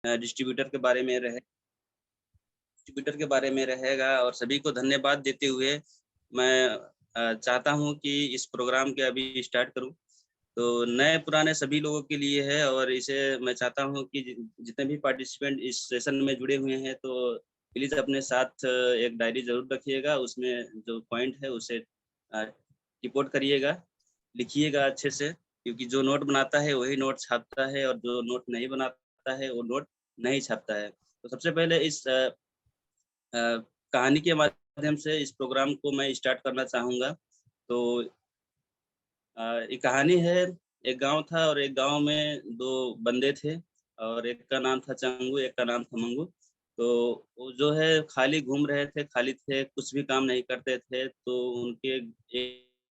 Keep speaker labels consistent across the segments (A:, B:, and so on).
A: Distributor के बारे में रहेगा और सभी को धन्यवाद देते हुए मैं चाहता हूँ कि इस प्रोग्राम के अभी स्टार्ट करूँ। तो नए पुराने सभी लोगों के लिए है और इसे मैं चाहता हूँ कि जितने भी पार्टिसिपेंट इस सेशन में जुड़े हुए हैं तो प्लीज़ अपने साथ एक डायरी ज़रूर रखिएगा, उसमें जो पॉइंट है उसे रिपोर्ट करिएगा, लिखिएगा अच्छे से, क्योंकि जो नोट बनाता है वही नोट छापता है और जो नोट नहीं बनाता है वो नोट नहीं छापता है। तो सबसे पहले इस कहानी के माध्यम से इस प्रोग्राम को मैं स्टार्ट करना चाहूँगा। तो एक कहानी है, एक गाँव था और एक गाँव में 2 बंदे थे और एक का नाम था चंगू, एक का नाम था मंगू। तो वो जो है खाली घूम रहे थे, खाली थे, कुछ भी काम नहीं करते थे। तो उनके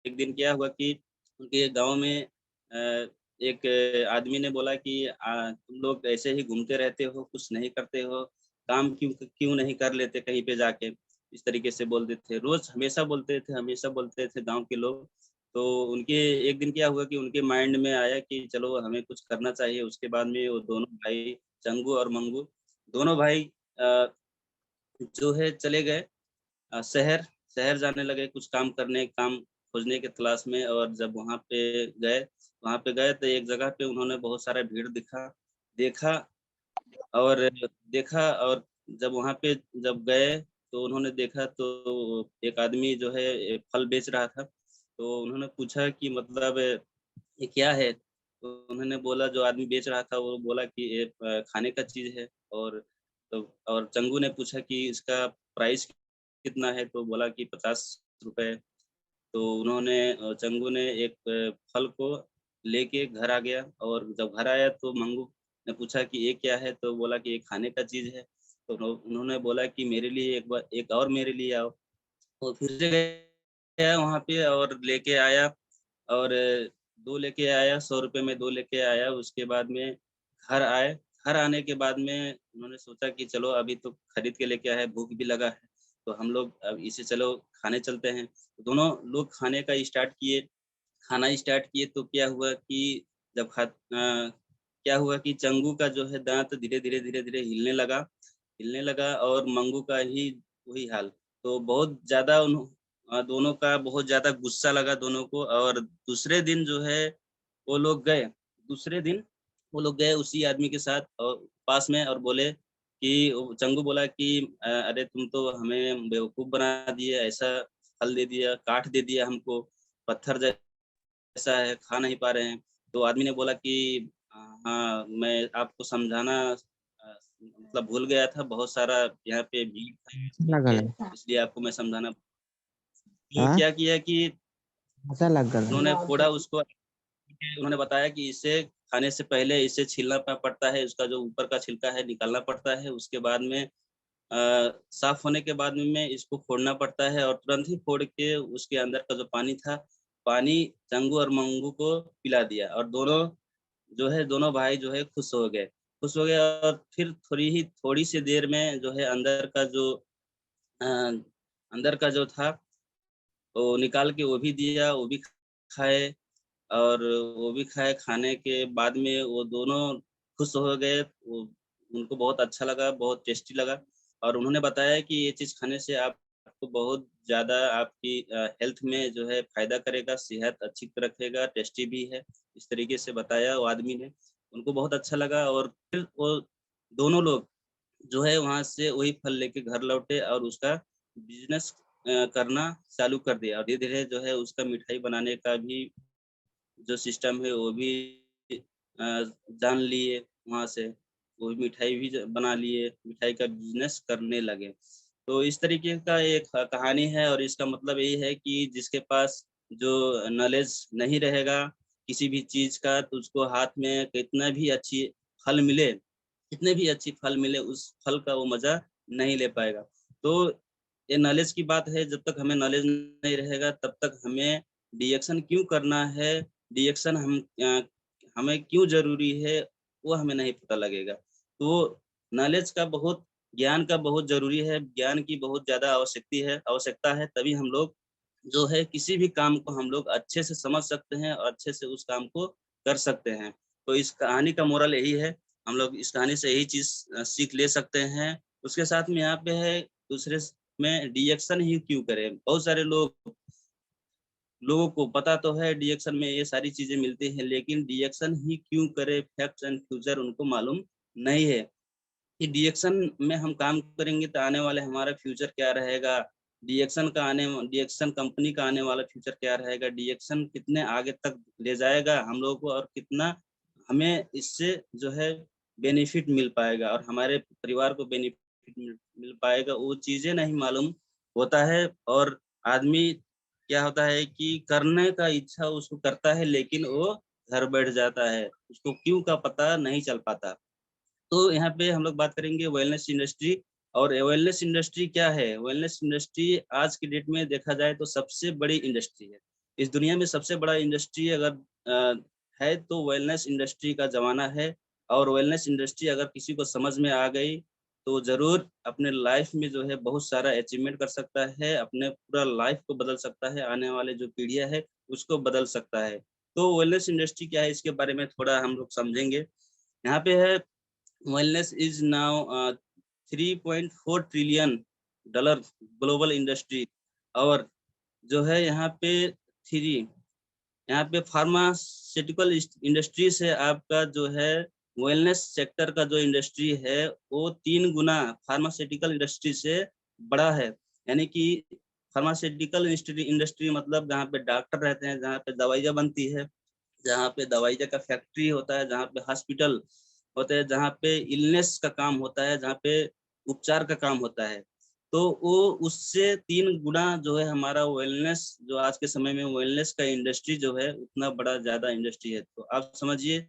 A: एक दिन क्या हुआ कि उनके गाँव में एक आदमी ने बोला कि तुम लोग ऐसे ही घूमते रहते हो, कुछ नहीं करते हो, काम क्यों क्यों नहीं कर लेते कहीं पे जाके? इस तरीके से बोलते थे, रोज़ हमेशा बोलते थे गाँव के लोग। तो उनके एक दिन क्या हुआ कि उनके माइंड में आया कि चलो हमें कुछ करना चाहिए। उसके बाद में वो दोनों भाई चंगू और मंगू दोनों भाई अ, जो है चले गए शहर शहर जाने लगे कुछ काम करने, काम खोजने की तलाश में। और जब वहाँ पे गए तो एक जगह पे उन्होंने बहुत सारा भीड़ देखा और देखा और जब वहाँ पे जब गए तो उन्होंने देखा तो एक आदमी जो है फल बेच रहा था। तो उन्होंने पूछा कि मतलब ये क्या है? तो उन्होंने बोला, जो आदमी बेच रहा था वो बोला कि ये खाने का चीज़ है। और तो और चंगू ने पूछा कि इसका प्राइस कितना है? तो बोला कि ₹50। तो उन्होंने चंगू ने एक फल को लेके घर आ गया और जब घर आया तो मंगू ने पूछा कि ये क्या है? तो बोला कि ये खाने का चीज़ है। तो उन्होंने बोला कि मेरे लिए एक और मेरे लिए आओ। तो फिर से गया वहाँ पे और लेके आया और 2 लेके आया, ₹100 में 2 लेके आया। उसके बाद में घर आए, घर आने के बाद में उन्होंने सोचा कि चलो अभी तो खरीद के लेके आए, भूख भी लगा है, तो हम लोग अब इसे चलो खाने चलते हैं। तो दोनों लोग खाना स्टार्ट किए तो क्या हुआ कि चंगू का जो है दाँत धीरे-धीरे हिलने लगा और मंगू का ही वही हाल। तो बहुत ज़्यादा दोनों का बहुत ज़्यादा गुस्सा लगा दोनों को। और वो लोग गए दूसरे दिन वो लोग गए उसी आदमी के साथ और पास में और बोले कि चंगू बोला कि अरे तुम तो हमें बेवकूफ़ बना दिए, ऐसा फल दे दिया, काट दे दिया हमको, पत्थर जैसा है, खा नहीं पा रहे हैं। तो आदमी ने बोला कि हाँ, मैं आपको समझाना मतलब भूल गया था, बहुत सारा यहाँ पे भीड़ था
B: लग
A: इसलिए
B: गया।
A: इसलिए आपको मैं समझाना। तो
B: हाँ,
A: क्या किया कि
B: ऐसा लग
A: उन्होंने
B: गया।
A: फोड़ा उसको। उन्होंने बताया कि इसे खाने से पहले इसे छीलना पड़ता है, उसका जो ऊपर का छिलका है निकालना पड़ता है। उसके बाद में साफ होने के बाद में इसको फोड़ना पड़ता है और तुरंत ही फोड़ के उसके अंदर का जो पानी था, पानी चंगू और मंगू को पिला दिया और दोनों भाई जो है खुश हो गए। और फिर थोड़ी सी देर में जो है अ, अंदर का जो था वो निकाल के वो भी दिया, वो भी खाए। और वो भी खाए, खाने के बाद में वो दोनों खुश हो गए। वो उनको बहुत अच्छा लगा, बहुत टेस्टी लगा और उन्होंने बताया कि ये चीज़ खाने से आपको बहुत ज़्यादा आपकी हेल्थ में जो है फ़ायदा करेगा, सेहत अच्छी रखेगा, टेस्टी भी है। इस तरीके से बताया वो आदमी ने, उनको बहुत अच्छा लगा। और फिर वो दोनों लोग जो है वहाँ से वही फल लेके घर लौटे और उसका बिज़नेस करना चालू कर दिया। और धीरे-धीरे जो है उसका मिठाई बनाने का भी जो सिस्टम है वो भी जान लिए वहाँ से। वो मिठाई भी बना लिए, मिठाई का बिज़नेस करने लगे। तो इस तरीके का एक कहानी है और इसका मतलब यही है कि जिसके पास जो नॉलेज नहीं रहेगा किसी भी चीज़ का, तो उसको हाथ में फल मिले कितने भी अच्छी फल मिले, उस फल का वो मज़ा नहीं ले पाएगा। तो ये नॉलेज की बात है, जब तक हमें नॉलेज नहीं रहेगा तब तक हमें डिएक्शन क्यों करना है, डिएक्शन हमें क्यों ज़रूरी है, वो हमें नहीं पता लगेगा। तो नॉलेज का बहुत ज्ञान का बहुत ज़रूरी है, ज्ञान की बहुत ज़्यादा आवश्यकता है, तभी हम लोग जो है किसी भी काम को हम लोग अच्छे से समझ सकते हैं और अच्छे से उस काम को कर सकते हैं। तो इस कहानी का मोरल यही है हम लोग इस कहानी से यही चीज सीख ले सकते हैं। उसके साथ में यहाँ पे है दूसरे में डिएक्शन ही क्यों करें। बहुत सारे लोगों को पता तो है डिएक्शन में ये सारी चीजें मिलती हैं, लेकिन डिएक्शन ही क्यों करे, फैक्ट्स एंड फ्यूचर उनको मालूम नहीं है कि डिएक्शन में हम काम करेंगे तो आने वाले हमारा फ्यूचर क्या रहेगा, डिएक्शन कंपनी का आने वाला फ्यूचर क्या रहेगा, डिएक्शन कितने आगे तक ले जाएगा हम लोगों को, और कितना हमें इससे जो है बेनिफिट मिल पाएगा और हमारे परिवार को बेनिफिट मिल पाएगा, वो चीजें नहीं मालूम होता है। और आदमी क्या होता है कि करने का इच्छा उसको करता है, लेकिन वो घर बैठ जाता है, उसको क्यों का पता नहीं चल पाता। तो यहाँ पे हम लोग बात करेंगे वेलनेस इंडस्ट्री। और वेलनेस इंडस्ट्री क्या है। वेलनेस इंडस्ट्री आज की डेट में देखा जाए तो सबसे बड़ी इंडस्ट्री है। इस दुनिया में सबसे बड़ा इंडस्ट्री अगर है तो वेलनेस इंडस्ट्री का जमाना है। और वेलनेस इंडस्ट्री अगर किसी को समझ में आ गई तो जरूर अपने लाइफ में जो है बहुत सारा अचीवमेंट कर सकता है, अपने पूरा लाइफ को बदल सकता है, आने वाले जो पीढ़ियां है उसको बदल सकता है। तो वेलनेस इंडस्ट्री क्या है इसके बारे में थोड़ा हम लोग समझेंगे। यहाँ पे है wellness is now 3.4 trillion dollar global industry. और जो है यहाँ पे फार्मास्यूटिकल इंडस्ट्री से आपका जो है वेलनेस सेक्टर का जो इंडस्ट्री है वो 3 गुना फार्मास्यूटिकल इंडस्ट्री से बड़ा है। यानी कि फार्मास्यूटिकल इंडस्ट्री मतलब जहाँ पे डॉक्टर रहते हैं, जहाँ पे दवाइयाँ बनती है, जहाँ पे दवाइयाँ का फैक्ट्री होता है, जहाँ पे हॉस्पिटल होते हैं, जहाँ पे इलनेस का काम होता है, जहाँ पे उपचार का काम होता है। तो वो उससे 3 गुना जो है हमारा वेलनेस, जो आज के समय में वेलनेस का इंडस्ट्री जो है उतना बड़ा ज्यादा इंडस्ट्री है। तो आप समझिए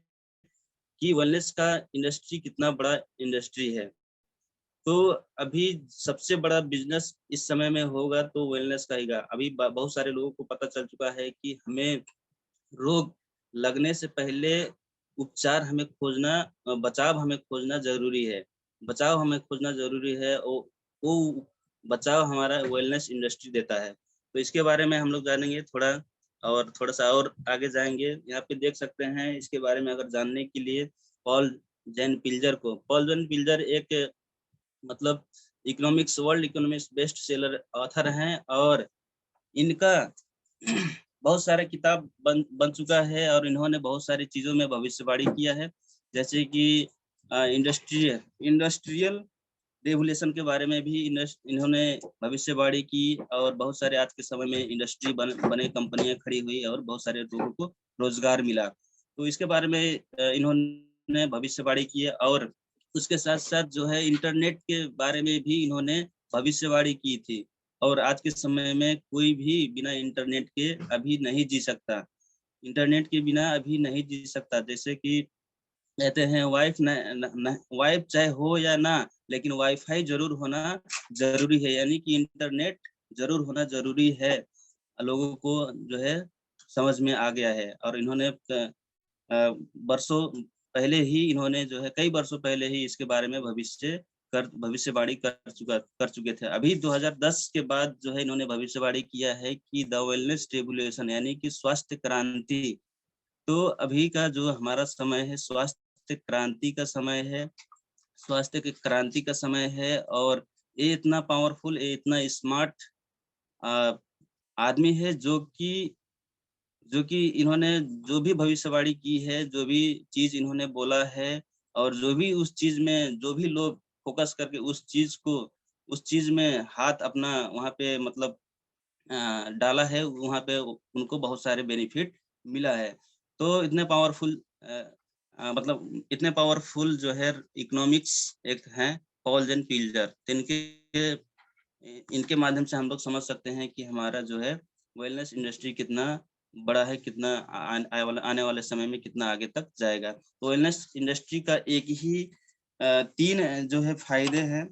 A: कि वेलनेस का इंडस्ट्री कितना बड़ा इंडस्ट्री है। तो अभी सबसे बड़ा बिजनेस इस समय में होगा तो वेलनेस का ही। अभी बहुत सारे लोगों को पता चल चुका है कि हमें रोग लगने से पहले उपचार हमें खोजना, बचाव हमें खोजना जरूरी है। बचाव हमें खोजना जरूरी है, वो बचाव हमारा वेलनेस इंडस्ट्री देता है। तो इसके बारे में हम लोग जानेंगे थोड़ा, और थोड़ा सा और आगे जाएंगे। यहाँ पे देख सकते हैं इसके बारे में अगर जानने के लिए पॉल जेन पिल्जर एक मतलब economics, world economics best seller author हैं। और इनका बहुत सारे किताब बन चुका है और इन्होंने बहुत सारी चीजों में भविष्यवाणी किया है। जैसे कि इंडस्ट्रियल रेवोल्यूशन के बारे में भी इन्होंने भविष्यवाणी की, और बहुत सारे आज के समय में इंडस्ट्री बने कंपनियां खड़ी हुई और बहुत सारे लोगों को रोजगार मिला। तो इसके बारे में इन्होंने भविष्यवाणी की है। और उसके साथ साथ जो है इंटरनेट के बारे में भी इन्होंने भविष्यवाणी की थी। और आज के समय में कोई भी बिना इंटरनेट के अभी नहीं जी सकता। इंटरनेट के बिना अभी नहीं जी सकता। जैसे कि कहते हैं वाइफ चाहे हो या ना, लेकिन वाईफाई जरूर होना जरूरी है। यानी कि इंटरनेट जरूर होना जरूरी है। लोगों को जो है समझ में आ गया है। और इन्होंने वर्षों पहले ही इन्होंने जो है कई वर्षों पहले ही इसके बारे में भविष्यवाणी कर चुके थे। अभी 2010 के बाद जो है इन्होंने भविष्यवाणी किया है कि द वेलनेस रेवोल्यूशन यानी कि स्वास्थ्य क्रांति। तो अभी का जो हमारा समय है स्वास्थ्य क्रांति का समय है, स्वास्थ्य की क्रांति का समय है। और ये इतना पावरफुल, ये इतना स्मार्ट आदमी है जो कि इन्होंने जो भी भविष्यवाणी की है, जो भी चीज इन्होंने बोला है, और जो भी उस चीज में जो भी लोग फोकस करके उस चीज में हाथ अपना वहाँ पे मतलब डाला है, वहाँ पे उनको बहुत सारे बेनिफिट मिला है। तो इतने पावरफुल जो है इकोनॉमिक्स एक हैं पॉल जेन पिल्जर। इनके माध्यम से हम लोग समझ सकते हैं कि हमारा जो है वेलनेस इंडस्ट्री कितना बड़ा है, कितना आने वाले समय में कितना आगे तक जाएगा। तो वेलनेस इंडस्ट्री का एक ही 3 जो है फायदे हैं,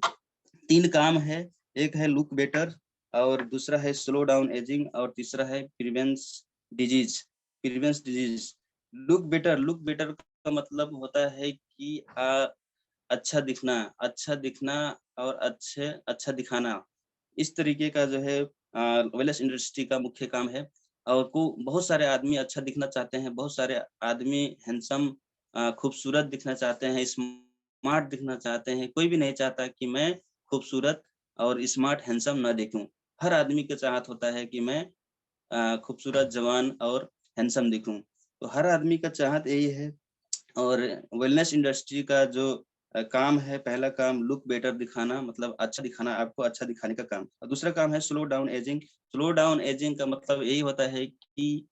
A: 3 काम है। एक है लुक बेटर, और दूसरा है स्लो डाउन एजिंग, और तीसरा है प्रिवेंस डिजीज। लुक बेटर का मतलब होता है कि अच्छा दिखना और अच्छा दिखाना। इस तरीके का जो है वेलनेस इंडस्ट्री का मुख्य काम है। और को बहुत सारे आदमी अच्छा दिखना चाहते हैं, बहुत सारे आदमी हैंडसम खूबसूरत दिखना चाहते हैं, स्मार्ट दिखना चाहते हैं। कोई भी नहीं चाहता कि मैं खूबसूरत और स्मार्ट हैंडसम ना दिखूँ। हर आदमी का चाहत होता है कि मैं खूबसूरत, जवान और हैंडसम दिखूँ। तो हर आदमी का चाहत यही है। और वेलनेस इंडस्ट्री का जो काम है, पहला काम लुक बेटर दिखाना, मतलब अच्छा दिखाना, आपको अच्छा दिखाने का काम। और दूसरा काम है slow down ageing. Slow down ageing का मतलब यही होता है कि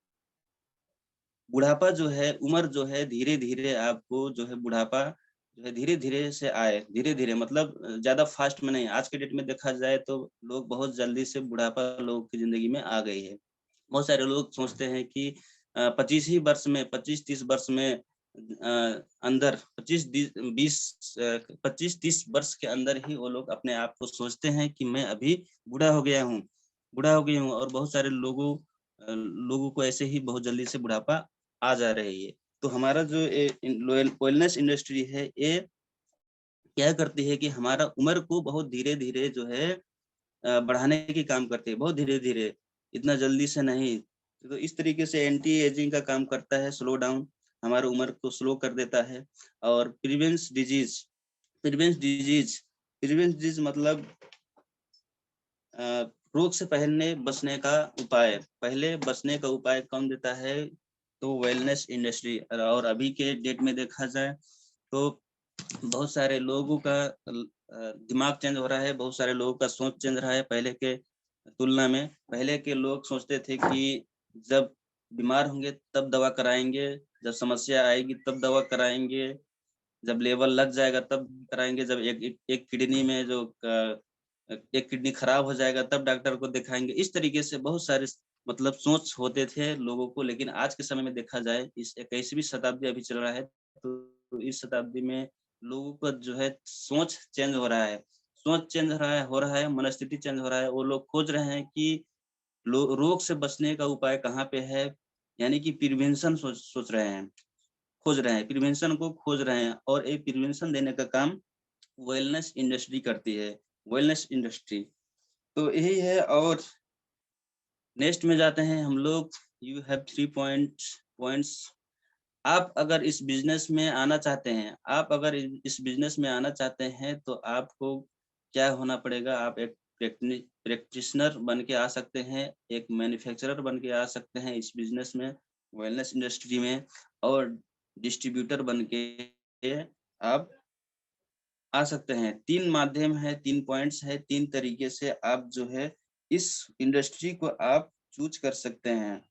A: बुढ़ापा जो है, उम्र जो है, धीरे-धीरे आपको जो है बुढ़ापा जो है धीरे-धीरे से आए। धीरे-धीरे मतलब ज़्यादा फास्ट में नहीं। आज के डेट में देखा जाए तो लोग बहुत जल्दी से बुढ़ापा लोगों की ज़िंदगी में आ गई है। बहुत सारे लोग सोचते हैं कि 25 ही वर्ष में, 25-30 वर्ष में अंदर 25-30 वर्ष के अंदर ही वो लोग अपने आप को सोचते हैं कि मैं अभी बूढ़ा हो गया हूँ, बूढ़ा हो गई हूँ। और बहुत सारे लोगों को ऐसे ही बहुत जल्दी से बुढ़ापा आ जा रही है। तो हमारा जो वेलनेस इंडस्ट्री है, ये क्या करती है कि हमारा उम्र को बहुत धीरे-धीरे जो है बढ़ाने की काम करती है, बहुत धीरे-धीरे, इतना जल्दी से नहीं। तो इस तरीके से एंटी एजिंग का काम करता है, स्लो डाउन, हमारी उम्र को स्लो कर देता है। और प्रिवेंस डिजीज़ प्रिवेंस डिजीज़ मतलब अ, रोग से पहले बचने का उपाय। पहले बचने का उपाय कौन देता है? तो वेलनेस इंडस्ट्री। और अभी के डेट में देखा जाए तो बहुत सारे लोगों का दिमाग चेंज हो रहा है, बहुत सारे लोगों का सोच चेंज रहा है पहले के तुलना में। पहले के लोग सोचते थे कि जब बीमार होंगे तब दवा कराएँगे, जब समस्या आएगी तब दवा कराएँगे, जब लेवल लग जाएगा तब कराएँगे, जब एक किडनी में जो एक किडनी खराब हो जाएगा तब डॉक्टर को दिखाएँगे। इस तरीके से बहुत सारे मतलब सोच होते थे लोगों को। लेकिन आज के समय में देखा जाए, इस 21वीं शताब्दी अभी चल रहा है, तो इस शताब्दी में लोगों का जो है सोच चेंज हो रहा है। सोच चेंज हो रहा है, मनस्थिति चेंज हो रहा है। वो लोग खोज रहे हैं कि लो रोग से बचने का उपाय कहाँ पे है, यानी कि प्रिवेंशन सोच रहे हैं, खोज रहे हैं, प्रिवेंशन को खोज रहे हैं। और ये प्रिवेंशन देने का काम वेलनेस इंडस्ट्री करती है, वेलनेस इंडस्ट्री। तो यही है। और नेक्स्ट में जाते हैं हम लोग। You have 3 points. आप अगर इस बिज़नेस में आना चाहते हैं, इस बिज़नेस में आना चाहते हैं, तो आपको क्या होना पड़ेगा? आप एक प्रैक्टिशनर बन के आ सकते हैं, एक मैन्युफैक्चरर बन के आ सकते हैं इस बिज़नेस में, वेलनेस इंडस्ट्री में। और डिस्ट्रीब्यूटर बन के आप आ सकते हैं। 3 माध्यम है, 3 पॉइंट्स है, 3 तरीके से आप जो है इस इंडस्ट्री को आप चूज़ कर सकते हैं।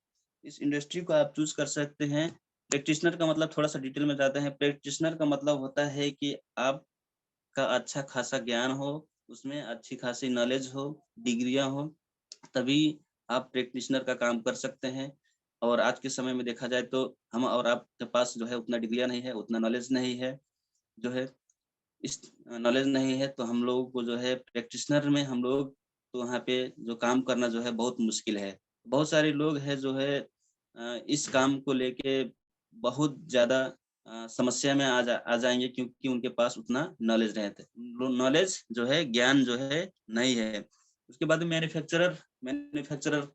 A: इस इंडस्ट्री को आप चूज़ कर सकते हैं। प्रैक्टिशनर का मतलब थोड़ा-सा डिटेल में जाते हैं। प्रैक्टिशनर का मतलब होता है कि आपका अच्छा खासा ज्ञान हो, उसमें अच्छी खासी नॉलेज हो, डिग्रियाँ हो, तभी आप प्रैक्टिशनर का काम कर सकते हैं। और आज के समय में देखा जाए तो हम और आपके पास जो है उतना डिग्रियाँ नहीं है, उतना नॉलेज नहीं है, जो है इस नॉलेज नहीं है, तो हम लोगों को जो है प्रैक्टिशनर में हम लोग तो वहाँ पे जो काम करना जो है बहुत मुश्किल है। बहुत सारे लोग हैं जो है इस काम को लेके बहुत ज़्यादा समस्या में आ जाएँगे, क्योंकि उनके पास उतना नॉलेज नहीं थे। नॉलेज जो है, ज्ञान जो है नहीं है। उसके बाद मैन्युफैक्चरर मैन्युफैक्चरर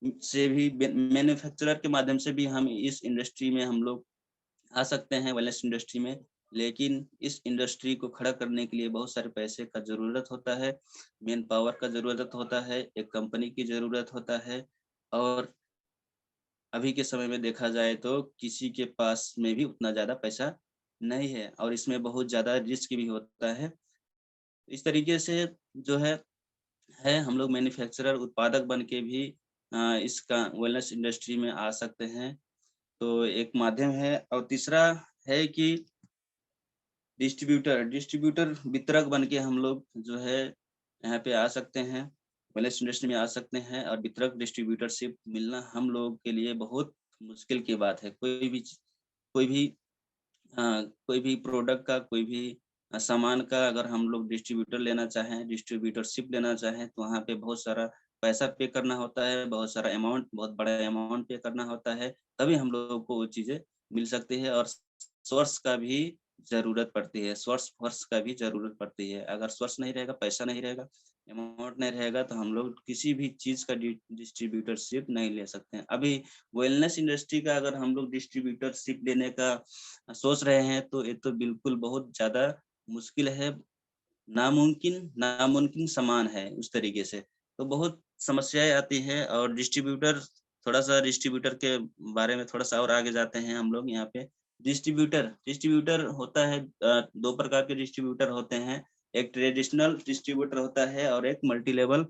A: मैन्युफैक्चरर के माध्यम से भी हम इस इंडस्ट्री में हम लोग आ सकते हैं, वेलनेस इंडस्ट्री में। लेकिन इस इंडस्ट्री को खड़ा करने के लिए बहुत सारे पैसे का ज़रूरत होता है, मैन पावर का ज़रूरत होता है, एक कंपनी की ज़रूरत होता है। और अभी के समय में देखा जाए तो किसी के पास में भी उतना ज़्यादा पैसा नहीं है, और इसमें बहुत ज़्यादा रिस्क भी होता है। इस तरीके से जो है हम लोग मैन्युफैक्चरर, उत्पादक बन के भी इसका वेलनेस इंडस्ट्री में आ सकते हैं। तो एक माध्यम है। और तीसरा है कि डिस्ट्रीब्यूटर वितरक बन के हम लोग जो है यहाँ पे आ सकते हैं, वेलनेस इंडस्ट्री में आ सकते हैं। और वितरक डिस्ट्रीब्यूटरशिप मिलना हम लोगों के लिए बहुत मुश्किल की बात है। कोई भी कोई भी प्रोडक्ट का, कोई भी सामान का अगर हम लोग डिस्ट्रीब्यूटर लेना चाहें, डिस्ट्रीब्यूटरशिप लेना चाहें, तो वहाँ पे बहुत सारा पैसा पे करना होता है, बहुत सारा अमाउंट, बहुत बड़ा अमाउंट पे करना होता है, तभी हम लोगों को वो चीज़ें मिल सकती है। और सोर्स का भी ज़रूरत पड़ती है, सोर्स फर्स्ट का भी ज़रूरत पड़ती है। अगर सोर्स नहीं रहेगा, पैसा नहीं रहेगा, अमाउंट नहीं रहेगा तो हम लोग किसी भी चीज़ का डिस्ट्रीब्यूटरशिप नहीं ले सकते हैं। अभी वेलनेस इंडस्ट्री का अगर हम लोग डिस्ट्रीब्यूटरशिप लेने का सोच रहे हैं तो ये तो बिल्कुल बहुत ज़्यादा मुश्किल है, नामुमकिन नामुमकिन समान है उस तरीके से। तो बहुत समस्याएँ आती हैं और थोड़ा-सा डिस्ट्रीब्यूटर के बारे में थोड़ा-सा और आगे जाते हैं हम लोग यहाँ पे। डिस्ट्रीब्यूटर होता है 2 प्रकार के डिस्ट्रीब्यूटर होते हैं। एक ट्रेडिशनल डिस्ट्रीब्यूटर होता है और एक मल्टी लेवल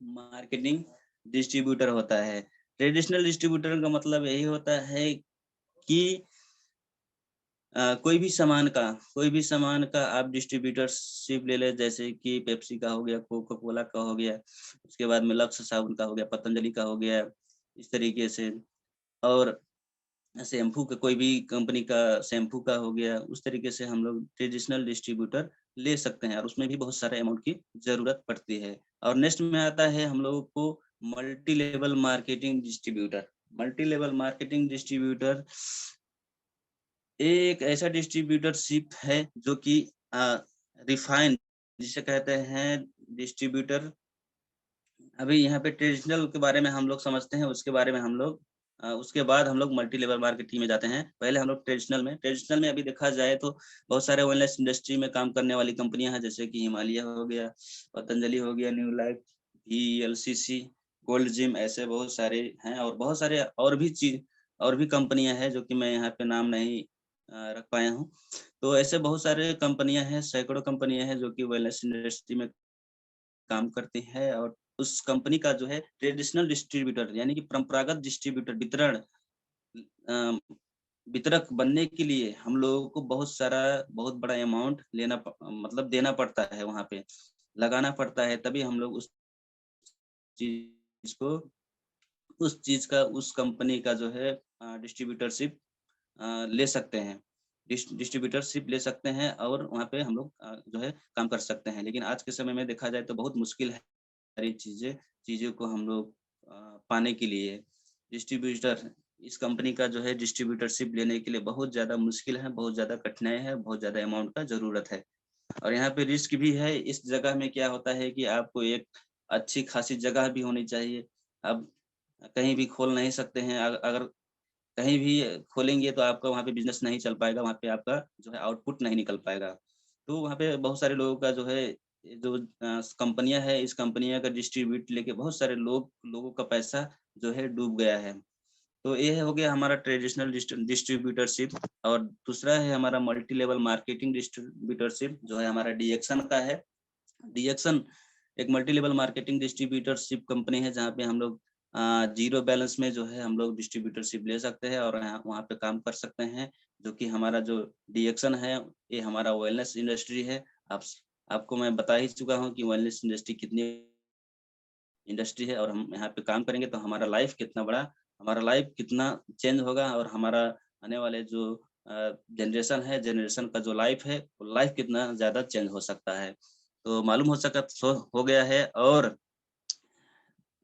A: मार्केटिंग डिस्ट्रीब्यूटर होता है। ट्रेडिशनल डिस्ट्रीब्यूटर का मतलब यही होता है कि कोई भी सामान का आप डिस्ट्रीब्यूटरशिप ले लें, जैसे कि पेप्सी का हो गया, कोका कोला का हो गया, उसके बाद में लक्स साबुन का हो गया, पतंजलि का हो गया, इस तरीके से। और शैम्पू का कोई भी कंपनी का शैम्पू का हो गया, उस तरीके से हम लोग ट्रेडिशनल डिस्ट्रीब्यूटर ले सकते हैं और उसमें भी बहुत सारे अमाउंट की ज़रूरत पड़ती है। और नेक्स्ट में आता है हम लोगों को multi level marketing distributor. Multi level marketing distributor एक ऐसा डिस्ट्रीब्यूटरशिप है जो कि रिफाइंड जिसे कहते हैं डिस्ट्रीब्यूटर। अभी यहाँ पे ट्रेडिशनल के बारे में हम लोग समझते हैं, उसके बारे में हम लोग उसके बाद हम लोग मल्टी लेवल मार्केटिंग में जाते हैं। पहले हम लोग ट्रेडिशनल में अभी देखा जाए तो बहुत सारे वेलनेस इंडस्ट्री में काम करने वाली कंपनियां हैं, जैसे कि हिमालय हो गया, पतंजलि हो गया, new life, VLCC, gold gym, ऐसे बहुत सारे हैं और बहुत सारे और भी कंपनियां हैं जो कि मैं यहाँ पे नाम नहीं रख पाया हूँ। तो ऐसे बहुत सारे कंपनियां हैं, सैकड़ों कंपनियां हैं जो कि वेलनेस इंडस्ट्री में काम करती है और उस कंपनी का जो है ट्रेडिशनल डिस्ट्रीब्यूटर यानी कि परंपरागत डिस्ट्रीब्यूटर अ, वितरक बनने के लिए हम लोगों को बहुत बड़ा अमाउंट मतलब देना पड़ता है, वहाँ पे लगाना पड़ता है, तभी हम लोग चीज को उस चीज का उस कंपनी का जो है डिस्ट्रीब्यूटरशिप ले सकते हैं। डिस्ट्रीब्यूटरशिप ले सकते हैं और वहाँ पे हम लोग जो है काम कर सकते हैं। लेकिन आज के समय में देखा जाए तो बहुत मुश्किल है सारी चीज़ों को हम लोग पाने के लिए। डिस्ट्रीब्यूटर इस कंपनी का जो है डिस्ट्रीब्यूटरशिप लेने के लिए बहुत ज़्यादा मुश्किल है, बहुत ज़्यादा कठिनाई है, बहुत ज़्यादा अमाउंट का ज़रूरत है। और यहाँ पे रिस्क भी है। इस जगह में क्या होता है कि आपको एक अच्छी खासी जगह भी होनी चाहिए। अब कहीं भी खोल नहीं सकते हैं। अगर कहीं भी खोलेंगे तो आपका वहाँ पे बिज़नेस नहीं चल पाएगा, वहाँ पे आपका जो है आउटपुट नहीं निकल पाएगा। तो वहाँ पे बहुत सारे लोगों का जो है ये जो कंपनियाँ है, इस कंपनियाँ का डिस्ट्रीब्यूट लेके बहुत सारे लोगों का पैसा जो है डूब गया है। तो ये हो गया हमारा ट्रेडिशनल डिस्ट्रीब्यूटरशिप और दूसरा है हमारा मल्टी लेवल मार्केटिंग डिस्ट्रीब्यूटरशिप जो है हमारा डीएक्सन का है। डीएक्सन एक multi level marketing distributorship company है जहाँ पे हम लोग जीरो बैलेंस में जो है हम लोग डिस्ट्रीब्यूटरशिप ले सकते हैं और यहाँ वहाँ पे काम कर सकते हैं। जो कि हमारा जो डीएक्सन है ये हमारा वेलनेस इंडस्ट्री है। आप आपको मैं बता ही चुका हूँ कि वेलनेस इंडस्ट्री कितनी इंडस्ट्री है और हम यहाँ पे काम करेंगे तो हमारा लाइफ कितना चेंज होगा और हमारा आने वाले जो जनरेशन का जो लाइफ है वो लाइफ कितना ज़्यादा चेंज हो सकता है। तो मालूम हो गया है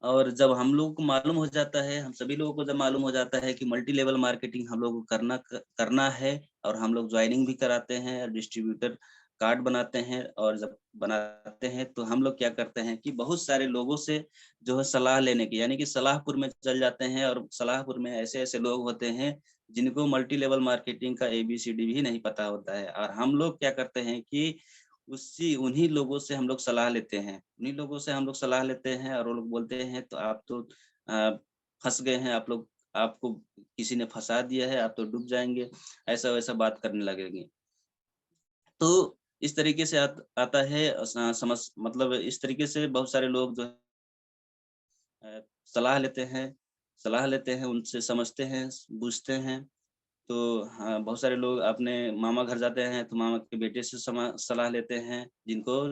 A: और जब हम लोगों को मालूम हो जाता है, हम सभी लोगों को जब मालूम हो जाता है कि मल्टी लेवल मार्केटिंग हम लोगों को करना है और हम लोग जॉइनिंग भी कराते हैं और डिस्ट्रीब्यूटर कार्ड बनाते हैं और जब बनाते हैं तो हम लोग क्या करते हैं कि बहुत सारे लोगों से जो है सलाह लेने की यानी कि सलाहपुर में चल जाते हैं और सलाहपुर में ऐसे-ऐसे लोग होते हैं जिनको मल्टी लेवल मार्केटिंग का एबीसीडी भी नहीं पता होता है और हम लोग क्या करते हैं कि उसी उन्हीं लोगों से हम लोग सलाह लेते हैं। उन्हीं लोगों से हम लोग सलाह लेते हैं और वो लोग बोलते हैं तो आप तो फँस गए हैं आपको किसी ने फँसा दिया है, आप तो डूब जाएँगे, ऐसा-वैसा बात करने लगेंगे। तो इस तरीके से आता है मतलब इस तरीके से बहुत सारे लोग जो है सलाह लेते हैं, उनसे समझते हैं, बूझते हैं। तो हाँ, बहुत सारे लोग अपने मामा घर जाते हैं तो मामा के बेटे से सलाह लेते हैं जिनको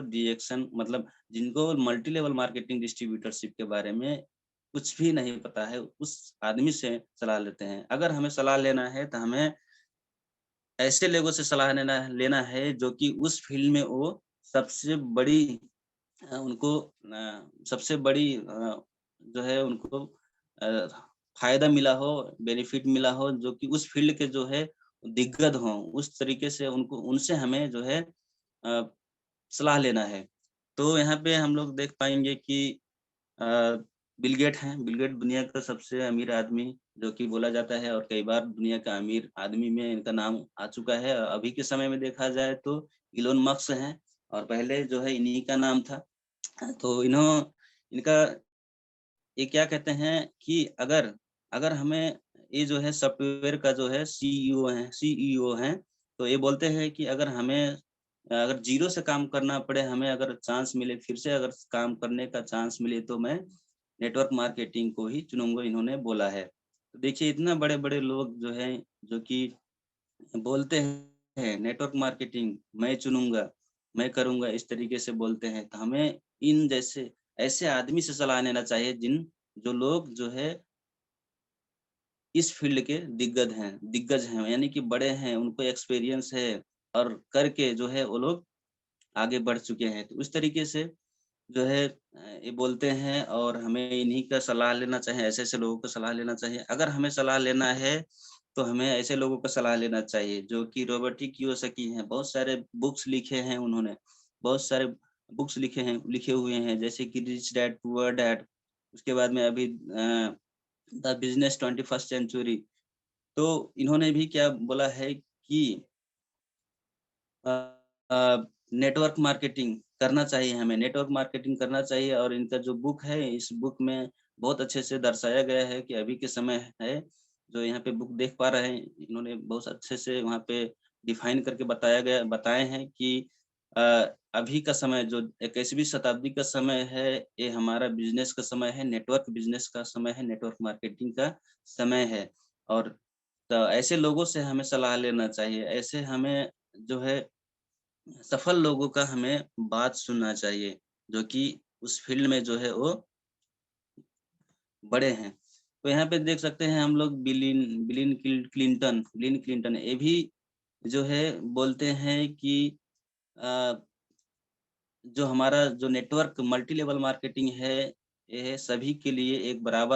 A: मल्टी लेवल मार्केटिंग डिस्ट्रीब्यूटरशिप के बारे में कुछ भी नहीं पता है, उस आदमी से सलाह लेते हैं। अगर हमें सलाह लेना है तो हमें ऐसे लोगों से सलाह लेना है जो कि उस फील्ड में वो सबसे बड़ी सबसे बड़ी जो है उनको फ़ायदा मिला हो, बेनिफिट मिला हो जो कि उस फील्ड के जो है दिग्गज हों, उस तरीके से उनको उनसे हमें जो है सलाह लेना है। तो यहाँ पे हम लोग देख पाएँगे कि अ, बिल गेट हैं, बिल गेट दुनिया का सबसे अमीर आदमी जो कि बोला जाता है और कई बार दुनिया का अमीर आदमी में इनका नाम आ चुका है। अभी के समय में देखा जाए तो इलोन मस्क हैं और पहले जो है इन्हीं का नाम था। तो इनका ये क्या कहते हैं कि अगर अगर हमें ये जो है सॉफ्टवेयर का जो है सीईओ हैं, तो ये बोलते हैं कि अगर ज़ीरो से काम करना पड़े, हमें अगर चांस मिले, फिर से अगर काम करने का चांस मिले, तो मैं नेटवर्क मार्केटिंग को ही चुनूँगा, इन्होंने बोला है। तो देखिए इतना बड़े-बड़े लोग जो हैं, जो कि बोलते हैं नेटवर्क मार्केटिंग मैं चुनूँगा, मैं करूँगा, इस तरीके से बोलते हैं। तो हमें इन जैसे ऐसे आदमी से सलाह लेना चाहिए जो लोग जो है इस फ़ील्ड के दिग्गज हैं, यानी कि बड़े हैं, उनको एक्सपीरियंस है और करके जो है वो लोग आगे बढ़ चुके हैं। तो उस तरीके से जो है ये बोलते हैं और हमें इन्हीं का सलाह लेना चाहिए, ऐसे-ऐसे लोगों को सलाह लेना चाहिए। अगर हमें सलाह लेना है, तो हमें ऐसे लोगों को सलाह लेना चाहिए, जो कि रॉबर्ट कियोसाकी हैं, बहुत सारे बुक्स लिखे हैं उन्होंने, बहुत सारे बुक्स लिखे हुए हैं, जैसे कि रिच डैड पुअर डैड, उसके बाद में अभी द बिज़नेस 21st सेंचुरी। तो इन्होंने भी क्या बोला है कि अ नेटवर्क मार्केटिंग करना चाहिए हमें, नेटवर्क मार्केटिंग करना चाहिए और इनका जो बुक है, इस बुक में बहुत अच्छे से दर्शाया गया है कि अभी के समय है, जो यहाँ पे बुक देख पा रहे हैं, इन्होंने बहुत अच्छे से वहाँ पे डिफाइन करके बताए हैं कि अ, अभी का समय जो 21वीं शताब्दी का समय है, ये हमारा बिज़नेस का समय है, नेटवर्क बिज़नेस का समय है, नेटवर्क मार्केटिंग का समय है और तो ऐसे लोगों से हमें सलाह लेना चाहिए, ऐसे हमें जो है सफल लोगों का हमें बात सुनना चाहिए, जो कि उस फ़ील्ड में जो है वो बड़े हैं। तो यहाँ पे देख सकते हैं हम लोग बिलिन क्लिंटन ये भी जो है बोलते हैं कि अ, जो हमारा जो नेटवर्क मल्टी लेवल मार्केटिंग है, ये सभी के लिए एक बराबर